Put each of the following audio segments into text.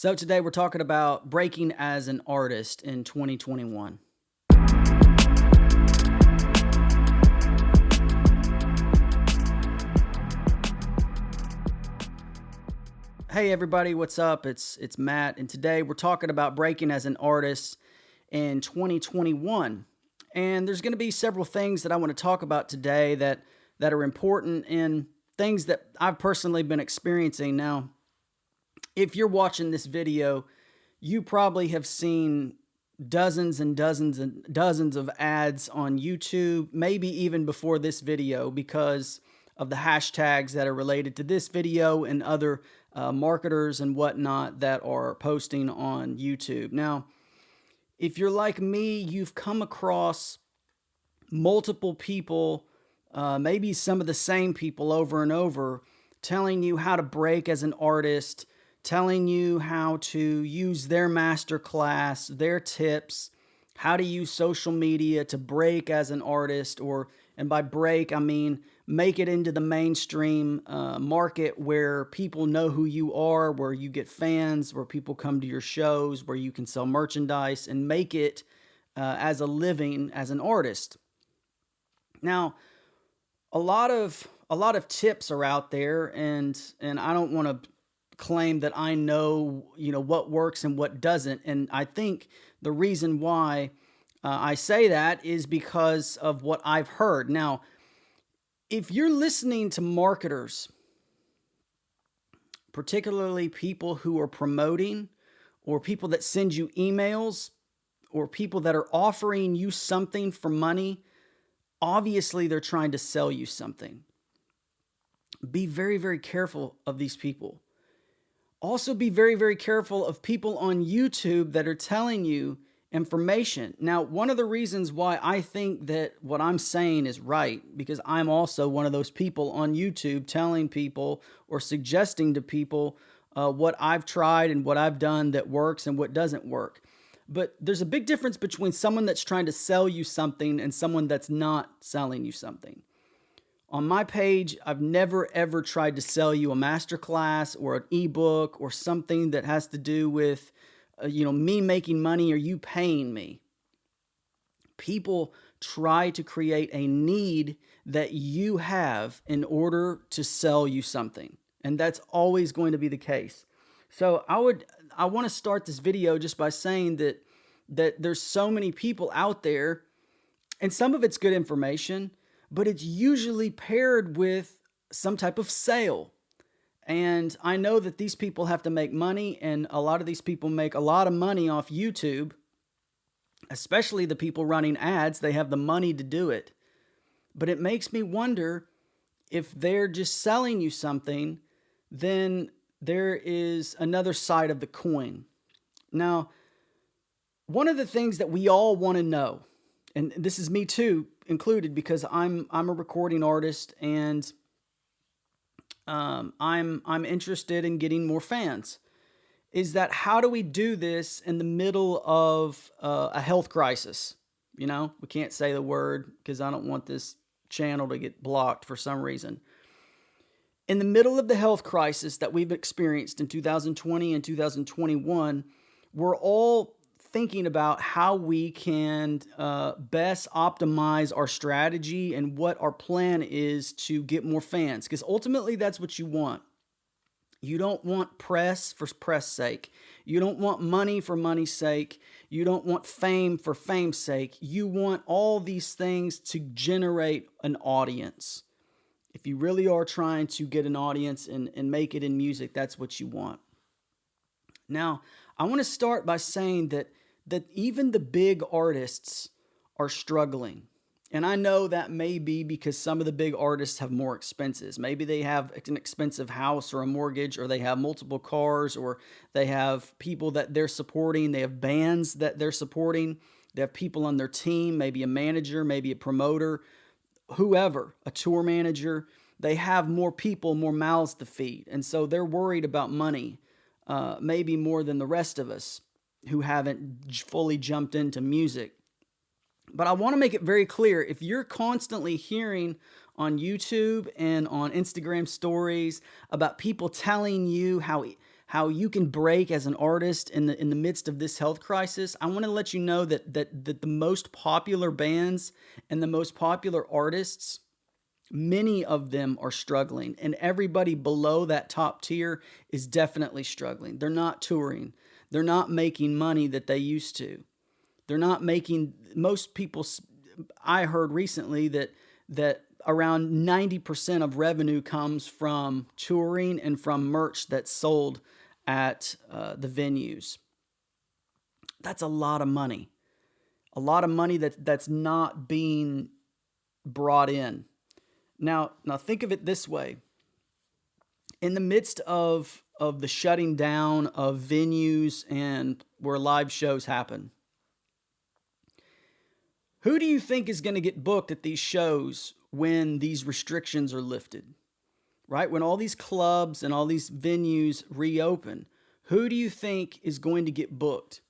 So today we're talking about breaking as an artist in 2021. Hey everybody, what's up? It's Matt, and today we're talking about breaking as an artist in 2021. And there's going to be several things that I want to talk about today that are important and things that I've personally been experiencing. Now, if you're watching this video, you probably have seen dozens and dozens and dozens of ads on YouTube, maybe even before this video, because of the hashtags that are related to this video and other marketers and whatnot that are posting on YouTube. Now, if you're like me, you've come across multiple people, maybe some of the same people over and over, telling you how to break as an artist, telling you how to use their masterclass, their tips, how to use social media to break as an artist, and by break, I mean make it into the mainstream market where people know who you are, where you get fans, where people come to your shows, where you can sell merchandise and make it as a living as an artist. Now, a lot of tips are out there, and I don't want to claim that I know, what works and what doesn't. And I think the reason why I say that is because of what I've heard. Now, if you're listening to marketers, particularly people who are promoting, or people that send you emails, or people that are offering you something for money, obviously they're trying to sell you something. Be very, very careful of these people. Also be very, very careful of people on YouTube that are telling you information. Now, one of the reasons why I think that what I'm saying is right, because I'm also one of those people on YouTube telling people or suggesting to people what I've tried and what I've done that works and what doesn't work. But there's a big difference between someone that's trying to sell you something and someone that's not selling you something. On my page, I've never ever tried to sell you a masterclass or an ebook or something that has to do with, me making money or you paying me. People try to create a need that you have in order to sell you something, and that's always going to be the case. So I want to start this video just by saying that there's so many people out there, and some of it's good information, but it's usually paired with some type of sale. And I know that these people have to make money, and a lot of these people make a lot of money off YouTube, especially the people running ads. They have the money to do it. But it makes me wonder, if they're just selling you something, then there is another side of the coin. Now, one of the things that we all want to know, and this is me too included, because I'm a recording artist, and I'm interested in getting more fans, is that how do we do this in the middle of a health crisis? We can't say the word because I don't want this channel to get blocked for some reason. In the middle of the health crisis that we've experienced in 2020 and 2021, we're all thinking about how we can best optimize our strategy and what our plan is to get more fans. Because ultimately, that's what you want. You don't want press for press sake. You don't want money for money's sake. You don't want fame for fame's sake. You want all these things to generate an audience. If you really are trying to get an audience and make it in music, that's what you want. Now, I want to start by saying that even the big artists are struggling. And I know that may be because some of the big artists have more expenses. Maybe they have an expensive house or a mortgage, or they have multiple cars, or they have people that they're supporting. They have bands that they're supporting. They have people on their team, maybe a manager, maybe a promoter, whoever, a tour manager. They have more people, more mouths to feed. And so they're worried about money, maybe more than the rest of us who haven't fully jumped into music. But I want to make it very clear, if you're constantly hearing on YouTube and on Instagram stories about people telling you how how you can break as an artist in the midst of this health crisis, I want to let you know that the most popular bands and the most popular artists, many of them are struggling, and everybody below that top tier is definitely struggling. They're not touring. They're not making money that they used to. They're not making, most people, I heard recently that around 90% of revenue comes from touring and from merch that's sold at the venues. That's a lot of money. A lot of money that's not being brought in. Now think of it this way. In the midst of the shutting down of venues and where live shows happen, who do you think is going to get booked at these shows when these restrictions are lifted? Right? When all these clubs and all these venues reopen, who do you think is going to get booked?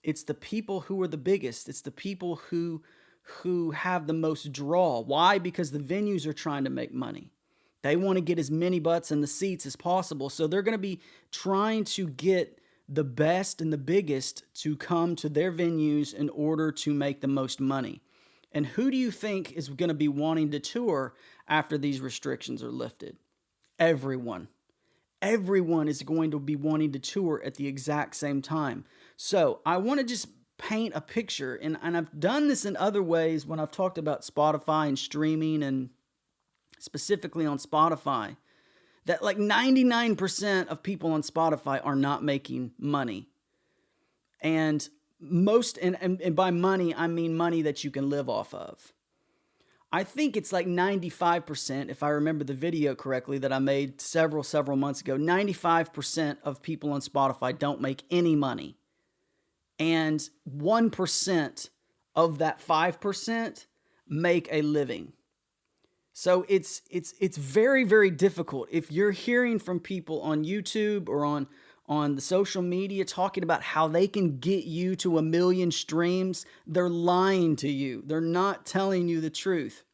It's the people who are the biggest. It's the people who have the most draw. Why? Because the venues are trying to make money. They want to get as many butts in the seats as possible. So they're going to be trying to get the best and the biggest to come to their venues in order to make the most money. And who do you think is going to be wanting to tour after these restrictions are lifted? Everyone. Everyone is going to be wanting to tour at the exact same time. So I want to just paint a picture, and I've done this in other ways when I've talked about Spotify and streaming, and specifically on Spotify, that like 99% of people on Spotify are not making money. And and by money, I mean money that you can live off of. I think it's like 95%, if I remember the video correctly that I made several months ago. 95% of people on Spotify don't make any money. And 1% of that 5% make a living. So it's very, very difficult. If you're hearing from people on YouTube or on the social media talking about how they can get you to 1 million streams, they're lying to you. They're not telling you the truth.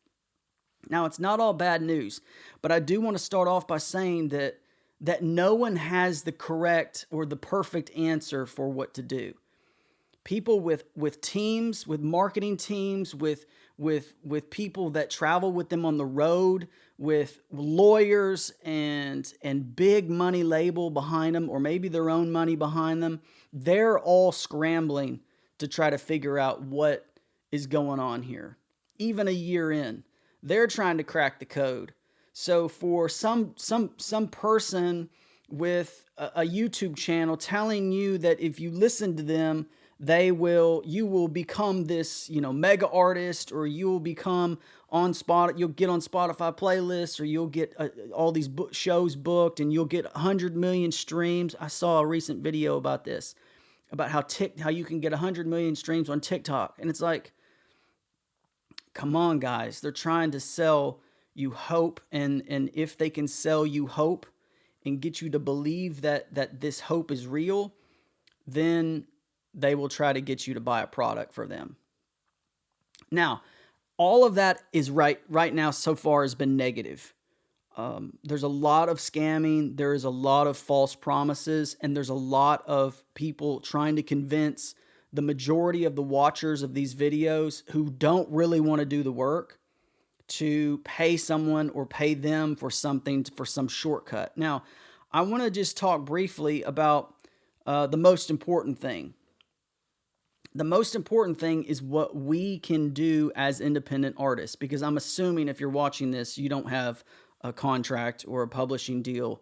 Now, it's not all bad news, but I do want to start off by saying that no one has the correct or the perfect answer for what to do. People with teams, with marketing teams, with people that travel with them on the road, with lawyers and big money label behind them, or maybe their own money behind them, they're all scrambling to try to figure out what is going on here. Even a year in, they're trying to crack the code. So for some person with a YouTube channel telling you that if you listen to them, you will become this, mega artist, or you'll become you'll get on Spotify playlists, or you'll get all these shows booked, and you'll get 100 million streams. I saw a recent video about this, about how you can get 100 million streams on TikTok. And it's like, come on, guys. They're trying to sell you hope. And if they can sell you hope and get you to believe that this hope is real, then they will try to get you to buy a product for them. Now, all of that is right now so far has been negative. There's a lot of scamming. There is a lot of false promises, and there's a lot of people trying to convince the majority of the watchers of these videos who don't really want to do the work to pay someone or pay them for something, for some shortcut. Now, I want to just talk briefly about the most important thing. The most important thing is what we can do as independent artists, because I'm assuming if you're watching this, you don't have a contract or a publishing deal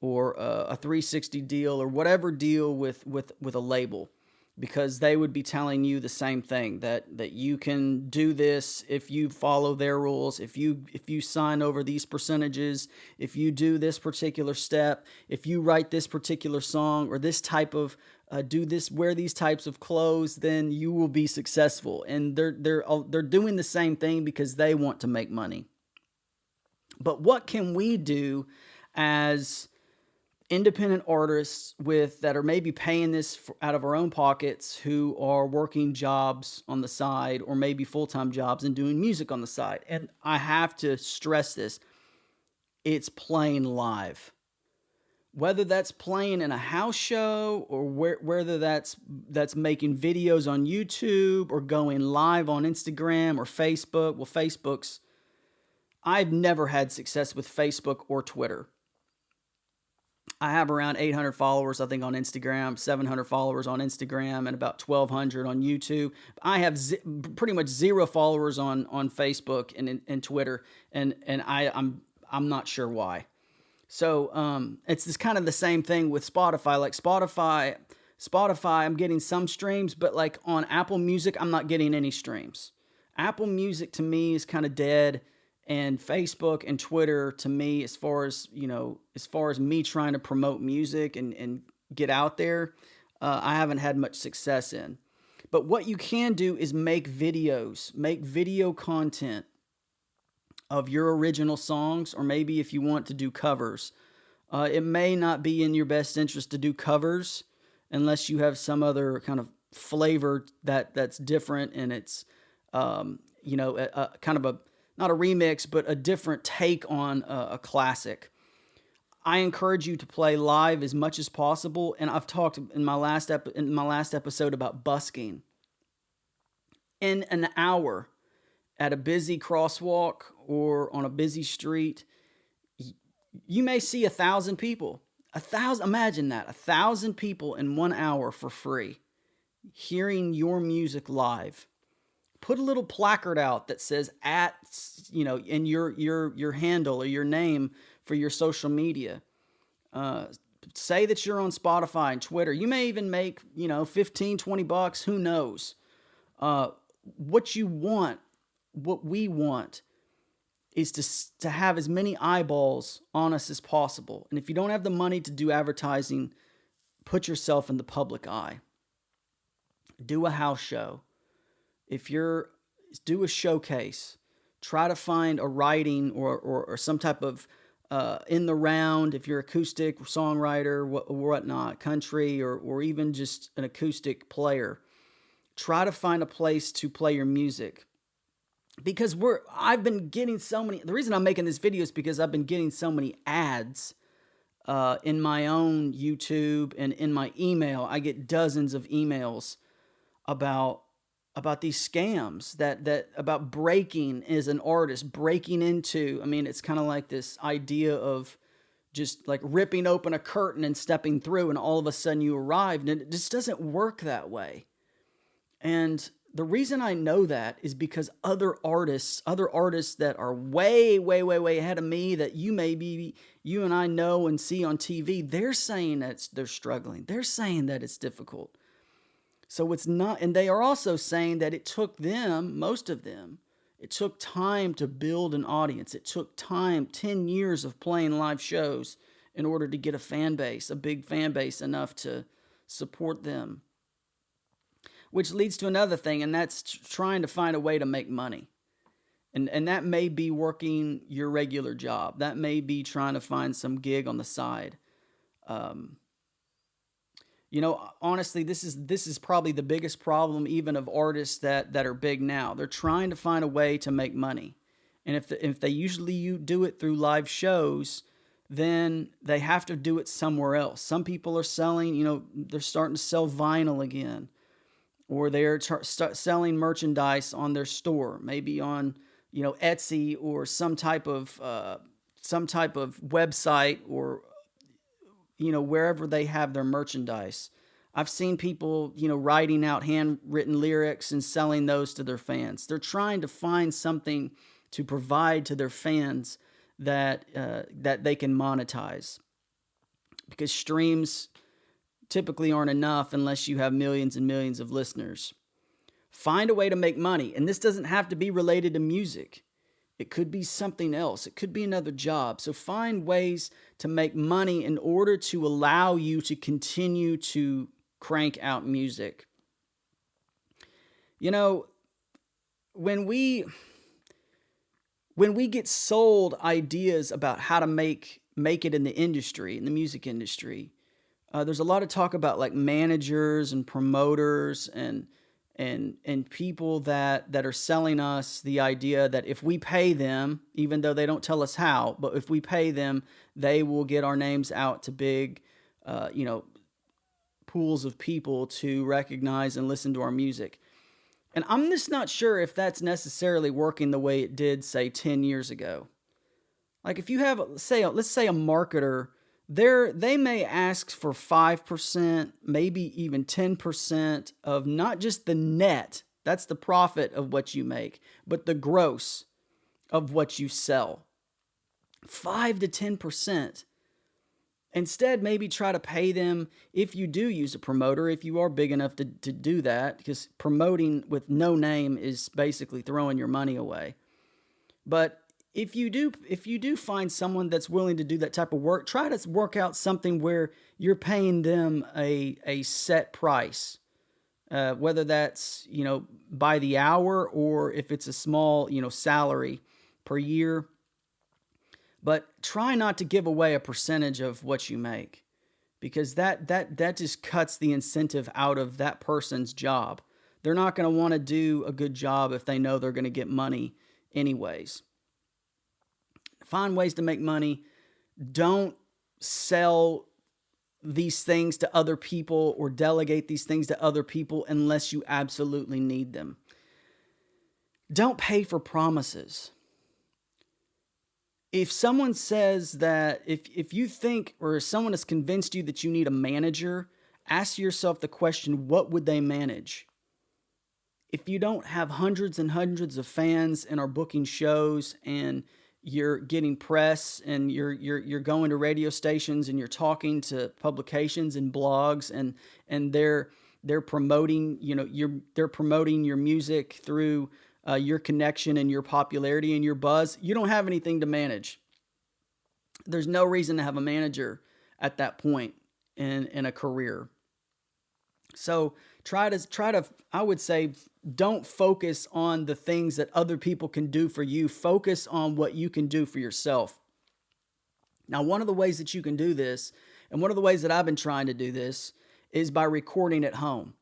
or a 360 deal or whatever deal with a label, because they would be telling you the same thing, that you can do this if you follow their rules, if you sign over these percentages, if you do this particular step, if you write this particular song or this type of wear these types of clothes, then you will be successful. And they're doing the same thing because they want to make money. But what can we do as independent artists that are maybe paying this out of our own pockets, who are working jobs on the side or maybe full-time jobs and doing music on the side? And I have to stress this. It's playing live. whether that's playing in a house show or whether that's making videos on YouTube or going live on Instagram or Facebook. Well, I've never had success with Facebook or Twitter. I have around 800 followers, I think, on Instagram, 700 followers on Instagram, and about 1,200 on YouTube. I have pretty much 0 followers on Facebook and Twitter, and I'm not sure why. So it's this kind of the same thing with Spotify. Like Spotify, I'm getting some streams, but like on Apple Music, I'm not getting any streams. Apple Music to me is kind of dead. And Facebook and Twitter to me, as far as me trying to promote music and get out there, I haven't had much success in. But what you can do is make videos, make video content of your original songs, or maybe if you want to do covers. It may not be in your best interest to do covers unless you have some other kind of flavor that's different, and it's kind of a, not a remix, but a different take on a classic. I encourage you to play live as much as possible, and I've talked in my last episode about busking. In an hour at a busy crosswalk or on a busy street, you may see 1,000 people. 1,000, imagine that, 1,000 people in 1 hour for free, hearing your music live. Put a little placard out that says in your handle or your name for your social media. Say that you're on Spotify and Twitter. You may even make, $15-20, who knows? What we want is to have as many eyeballs on us as possible. And if you don't have the money to do advertising, put yourself in the public eye. Do a house show. Do a showcase, try to find a writing or some type of in the round, if you're acoustic songwriter, whatnot, country, or even just an acoustic player, try to find a place to play your music. Because I've been getting so many, the reason I'm making this video is because I've been getting so many ads in my own YouTube and in my email. I get dozens of emails about these scams that about breaking as an artist, breaking into, it's kind of like this idea of just like ripping open a curtain and stepping through, and all of a sudden you arrived, and it just doesn't work that way. And the reason I know that is because other artists that are way, way, way, way ahead of me, that you and I know and see on TV, they're saying that they're struggling. They're saying that it's difficult. So it's not, and they are also saying that it took them, most of them, it took time to build an audience. It took time, 10 years of playing live shows in order to get a big fan base enough to support them. Which leads to another thing, and that's trying to find a way to make money. And that may be working your regular job. That may be trying to find some gig on the side. Honestly, this is probably the biggest problem even of artists that are big now. They're trying to find a way to make money. And if they usually do it through live shows, then they have to do it somewhere else. Some people are selling, they're starting to sell vinyl again. Or they're selling merchandise on their store, maybe on, Etsy or some type of website, or wherever they have their merchandise. I've seen people, writing out handwritten lyrics and selling those to their fans. They're trying to find something to provide to their fans that they can monetize, because streams typically aren't enough unless you have millions and millions of listeners. Find a way to make money, and this doesn't have to be related to music. It could be something else. It could be another job. So find ways to make money in order to allow you to continue to crank out music. When we get sold ideas about how to make it in the music industry, there's a lot of talk about like managers and promoters and and people that are selling us the idea that if we pay them, even though they don't tell us how, but if we pay them, they will get our names out to big, pools of people to recognize and listen to our music. And I'm just not sure if that's necessarily working the way it did, say, 10 years ago. Like if you have, let's say a marketer, they may ask for 5%, maybe even 10% of not just the net, that's the profit of what you make, but the gross of what you sell. 5 to 10%. Instead, maybe try to pay them if you do use a promoter, if you are big enough to do that, because promoting with no name is basically throwing your money away. But if you do find someone that's willing to do that type of work, try to work out something where you're paying them a set price, whether that's, by the hour or if it's a small, salary per year. But try not to give away a percentage of what you make, because that just cuts the incentive out of that person's job. They're not going to want to do a good job if they know they're going to get money anyways. Find ways to make money. Don't sell these things to other people or delegate these things to other people unless you absolutely need them. Don't pay for promises. If someone says that, if you think, or if someone has convinced you that you need a manager, ask yourself the question, what would they manage? If you don't have hundreds and hundreds of fans and are booking shows and you're getting press and you're going to radio stations and you're talking to publications and blogs and they're promoting, they're promoting your music through your connection and your popularity and your buzz, you don't have anything to manage. There's no reason to have a manager at that point in a career. So try to, I would say, don't focus on the things that other people can do for you. Focus on what you can do for yourself. Now, one of the ways that you can do this, and one of the ways that I've been trying to do this, is by recording at home.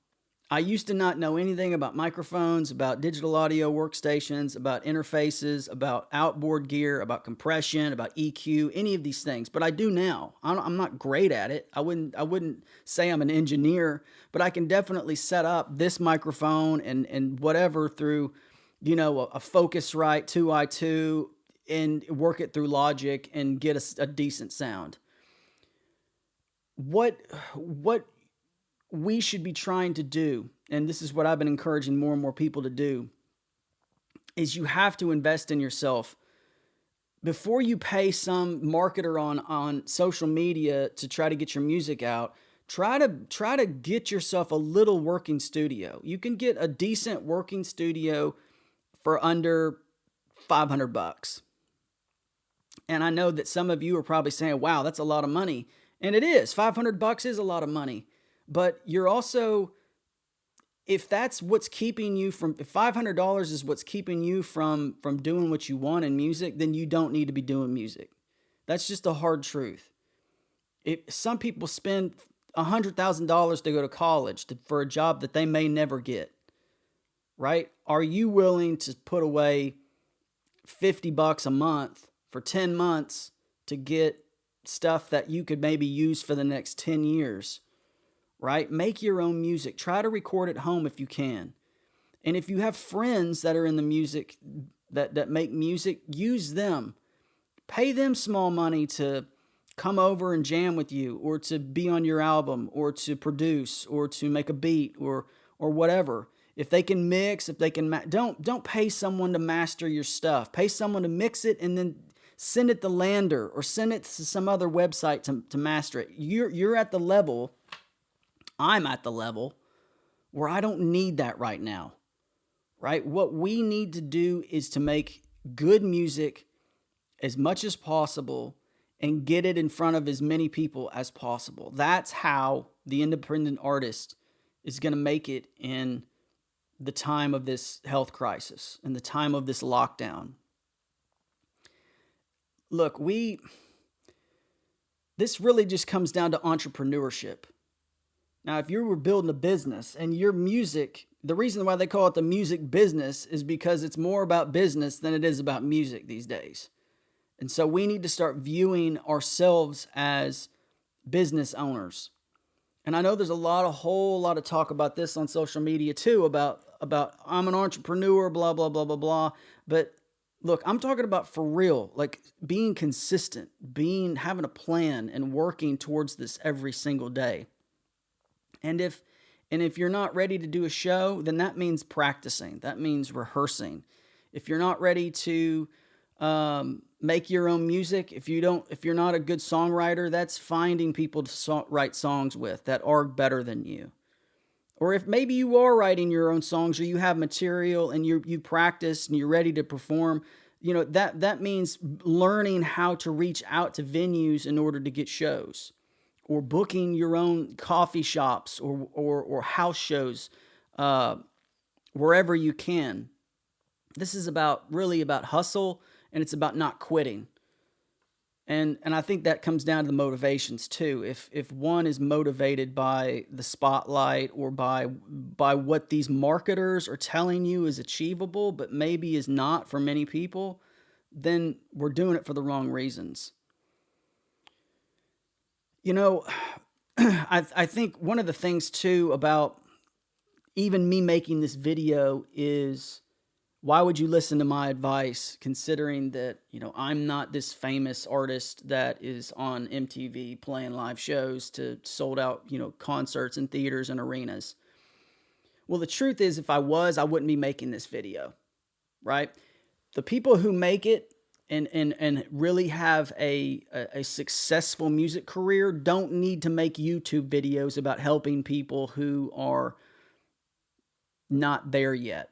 I used to not know anything about microphones, about digital audio workstations, about interfaces, about outboard gear, about compression, about EQ, any of these things. But I do now. I'm not great at it. I wouldn't say I'm an engineer, but I can definitely set up this microphone and whatever through, a Focusrite 2i2 and work it through Logic and get a decent sound. What we should be trying to do, and this is what I've been encouraging more and more people to do, is you have to invest in yourself. Before you pay some marketer on social media to try to get your music out, try to get yourself a little working studio. You can get a decent working studio for under $500. And I know that some of you are probably saying, wow, that's a lot of money. And it is. $500 is a lot of money. But you're also, if that's what's keeping you from, if $500 is what's keeping you from doing what you want in music, then you don't need to be doing music. That's just a hard truth. Some people spend $100,000 to go to college for a job that they may never get, right? Are you willing to put away $50 a month for 10 months to get stuff that you could maybe use for the next 10 years? Right? Make your own music. Try to record at home if you can. And if you have friends that are in the music, that make music, use them. Pay them small money to come over and jam with you, or to be on your album, or to produce, or to make a beat, or whatever. If they can mix, if they can, don't pay someone to master your stuff. Pay someone to mix it and then send it to Lander or send it to some other website to master it. You're at the level, I'm at the level where I don't need that right now, right? What we need to do is to make good music as much as possible and get it in front of as many people as possible. That's how the independent artist is going to make it in the time of this health crisis and the time of this lockdown. Look, this really just comes down to entrepreneurship. Now, if you were building a business and your music, the reason why they call it the music business is because it's more about business than it is about music these days. And so we need to start viewing ourselves as business owners. And I know there's a whole lot of talk about this on social media too, about I'm an entrepreneur, blah, blah, blah, blah, blah. But look, I'm talking about for real, like being consistent, having a plan and working towards this every single day. And if you're not ready to do a show, then that means practicing. That means rehearsing. If you're not ready to make your own music, if you're not a good songwriter, that's finding people to write songs with that are better than you. Or if maybe you are writing your own songs, or you have material and you practice and you're ready to perform, that means learning how to reach out to venues in order to get shows, or booking your own coffee shops or house shows wherever you can. This is really about hustle, and it's about not quitting. And I think that comes down to the motivations too. If one is motivated by the spotlight or by what these marketers are telling you is achievable, but maybe is not for many people, then we're doing it for the wrong reasons. I think one of the things too about even me making this video is, why would you listen to my advice, considering that, I'm not this famous artist that is on MTV playing live shows to sold out, concerts and theaters and arenas? Well, the truth is, if I was, I wouldn't be making this video, right? The people who make it and really have a successful music career don't need to make YouTube videos about helping people who are not there yet.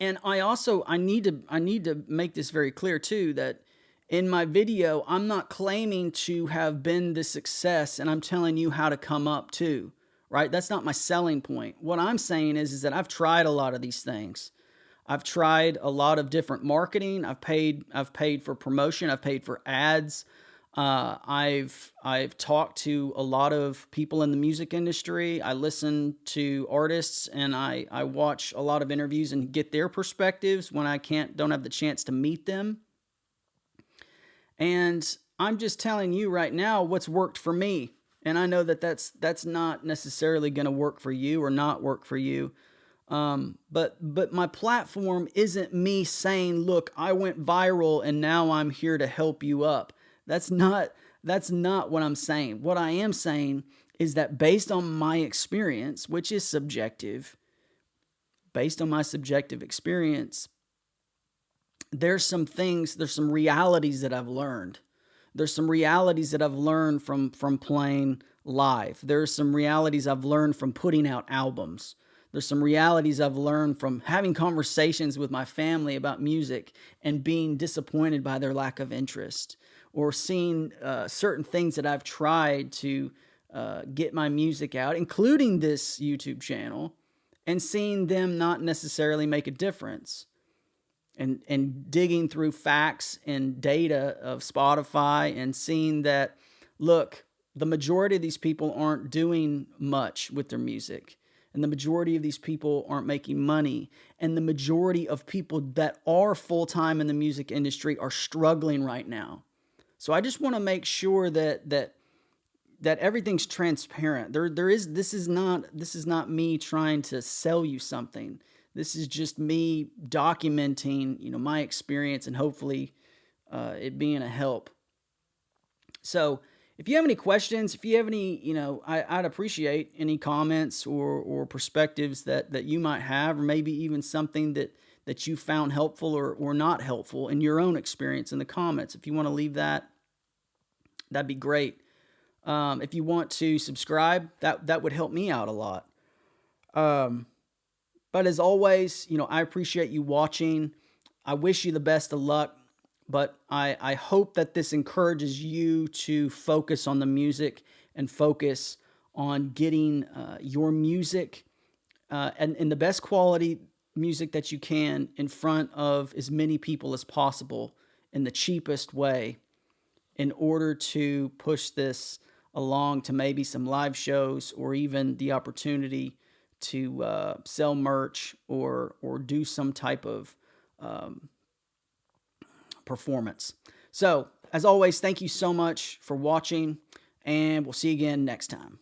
And I need to make this very clear too, that in my video, I'm not claiming to have been the success, and I'm telling you how to come up too, right? That's not my selling point. What I'm saying is that I've tried a lot of these things. I've tried a lot of different marketing. I've paid for promotion. I've paid for ads. I've talked to a lot of people in the music industry. I listen to artists, and I watch a lot of interviews and get their perspectives when I don't have the chance to meet them. And I'm just telling you right now what's worked for me. And I know that that's not necessarily going to work for you or not work for you. But my platform isn't me saying, look, I went viral and now I'm here to help you up. That's not what I'm saying. What I am saying is that based on my experience, which is subjective, based on my subjective experience, there's some realities that I've learned. There's some realities that I've learned from playing live. There's some realities I've learned from putting out albums. There's some realities I've learned from having conversations with my family about music and being disappointed by their lack of interest, or seeing certain things that I've tried to get my music out, including this YouTube channel, and seeing them not necessarily make a difference. And digging through facts and data of Spotify and seeing that, look, the majority of these people aren't doing much with their music. And the majority of these people aren't making money. And the majority of people that are full-time in the music industry are struggling right now. So I just want to make sure that everything's transparent. This is not me trying to sell you something. This is just me documenting, my experience, and hopefully it being a help. So if you have any questions, if you have any, I'd appreciate any comments or perspectives that you might have, or maybe even something that you found helpful or not helpful in your own experience in the comments. If you want to leave that'd be great. If you want to subscribe, that would help me out a lot. But as always, I appreciate you watching. I wish you the best of luck, but I hope that this encourages you to focus on the music and focus on getting your music and in the best quality music that you can in front of as many people as possible in the cheapest way, in order to push this along to maybe some live shows or even the opportunity to sell merch or do some type of performance. So, as always, thank you so much for watching, and we'll see you again next time.